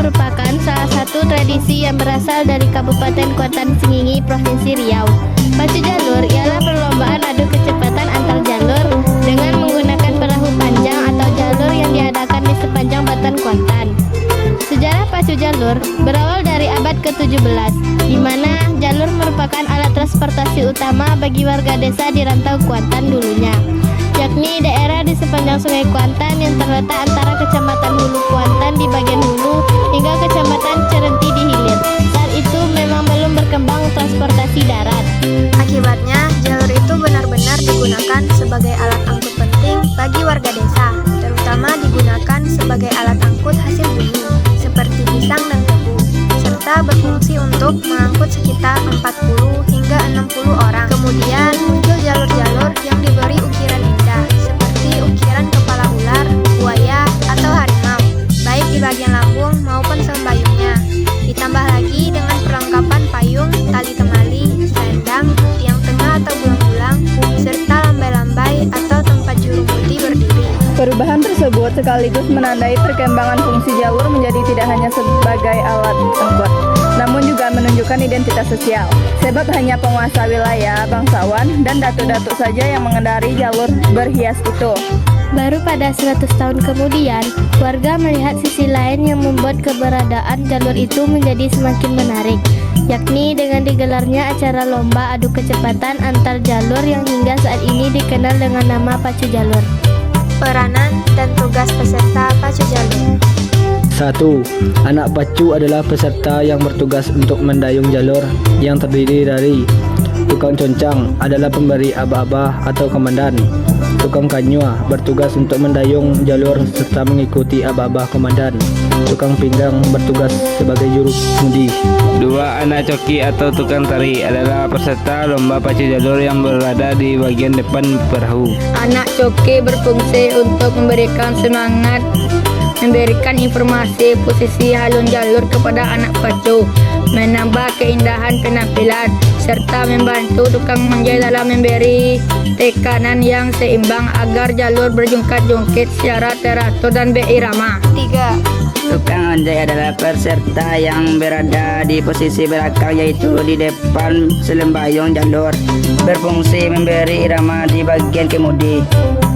merupakan salah satu tradisi yang berasal dari Kabupaten Kuantan Sengingi, Provinsi Riau. Pacu jalur ialah perlombaan adu kecepatan antar jalur dengan menggunakan perahu panjang atau jalur yang diadakan di sepanjang Batan Kuantan. Sejarah pacu jalur berawal dari abad ke-17, di mana jalur merupakan alat transportasi utama bagi warga desa di rantau Kuantan dulunya, yakni daerah di sepanjang Sungai Kuantan yang terletak antara Kecamatan Hulu Kuantan di bagian hulu hingga Kecamatan Cerenti di hilir. Saat itu memang belum berkembang transportasi darat. Akibatnya, jalur itu benar-benar digunakan sebagai alat angkut penting bagi warga desa, terutama digunakan sebagai alat angkut hasil bumi, seperti pisang dan tebu, serta berfungsi untuk mengangkut sekitar 40 hingga 60 orang. Kemudian muncul jalur-jalur yang diberi ukiran indah, seperti ukiran kepala ular, buaya, atau harimau, baik di bagian lambung maupun sembayungnya. Ditambah lagi dengan perlengkapan payung, tali temali, selendang, tiang tengah atau bulang-bulang, serta lambai-lambai atau tempat juru mudi berdiri. Perubahan tersebut sekaligus menandai perkembangan fungsi jalur menjadi tidak hanya sebagai alat angkut, namun juga menunjukkan identitas sosial. Sebab hanya penguasa wilayah, bangsawan, dan datuk-datuk saja yang mengendari jalur berhias itu. Baru pada 100 tahun kemudian, warga melihat sisi lain yang membuat keberadaan jalur itu menjadi semakin menarik, yakni dengan digelarnya acara lomba adu kecepatan antar jalur yang hingga saat ini dikenal dengan nama pacu jalur. Peranan dan tugas peserta pacu jalur. 1. Anak pacu adalah peserta yang bertugas untuk mendayung jalur yang terdiri dari tukang concang adalah pemberi aba-aba atau komandan. Tukang kanyua bertugas untuk mendayung jalur serta mengikuti aba-aba komandan. Tukang pinggang bertugas sebagai juru mudi. 2. Anak coki atau tukang tari adalah peserta lomba pacu jalur yang berada di bagian depan perahu. Anak coki berfungsi untuk memberikan semangat, memberikan informasi posisi halun jalur kepada anak pacu, menambah keindahan penampilan, serta membantu tukang manjai dalam memberi tekanan yang seimbang agar jalur berjungkat-jungkit secara teratur dan berirama. 3. Tukang manjai adalah peserta yang berada di posisi belakang, yaitu di depan selembayung jalur, berfungsi memberi irama di bagian kemudi,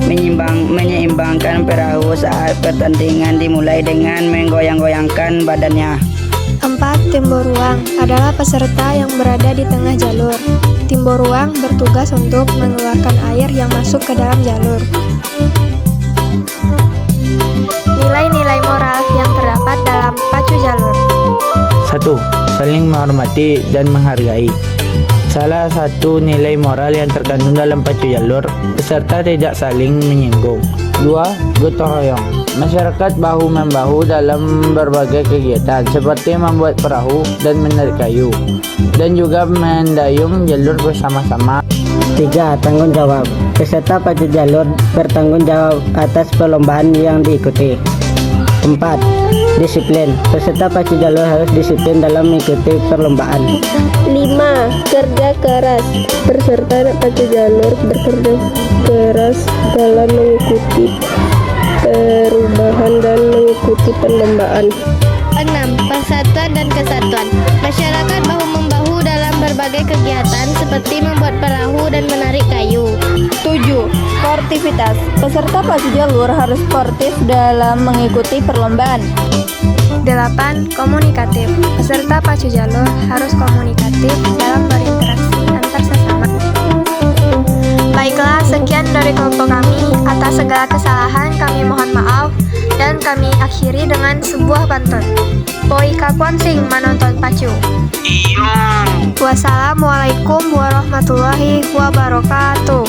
menyeimbangkan perahu saat pertandingan dimulai dengan menggoyang-goyangkan badannya. 4. Timbor ruang adalah peserta yang berada di tengah jalur. Timbor ruang bertugas untuk mengeluarkan air yang masuk ke dalam jalur. Nilai-nilai moral yang terdapat dalam pacu jalur. 1. Saling menghormati dan menghargai. Salah satu nilai moral yang terkandung dalam pacu jalur, peserta tidak saling menyinggung. 2. Gotong royong. Masyarakat bahu-membahu dalam berbagai kegiatan seperti membuat perahu dan menarik kayu, dan juga mendayung jalur bersama-sama. 3. Tanggung jawab. Peserta pacu jalur bertanggung jawab atas perlombaan yang diikuti. 4. Disiplin. Peserta pacu jalur harus disiplin dalam mengikuti perlombaan. 5. Kerja keras. Peserta pacu jalur bekerja keras dalam mengikuti perubahan dan mengikuti perlombaan. 6. Persatuan dan kesatuan. Masyarakat bahu-membahu dalam berbagai kegiatan seperti membuat perahu dan menarik kayu. 7. Sportivitas. Peserta pacu jalur harus sportif dalam mengikuti perlombaan. 8. Komunikatif. Peserta pacu jalur harus komunikatif dalam berinteraksi antar sesama. Baiklah, sekian dari kelompok kami. Atas segala kesalahan kami mohon maaf, dan kami akhiri dengan sebuah pantun. Poi kakuan sing menonton pacu. Wassalamualaikum warahmatullahi wabarakatuh.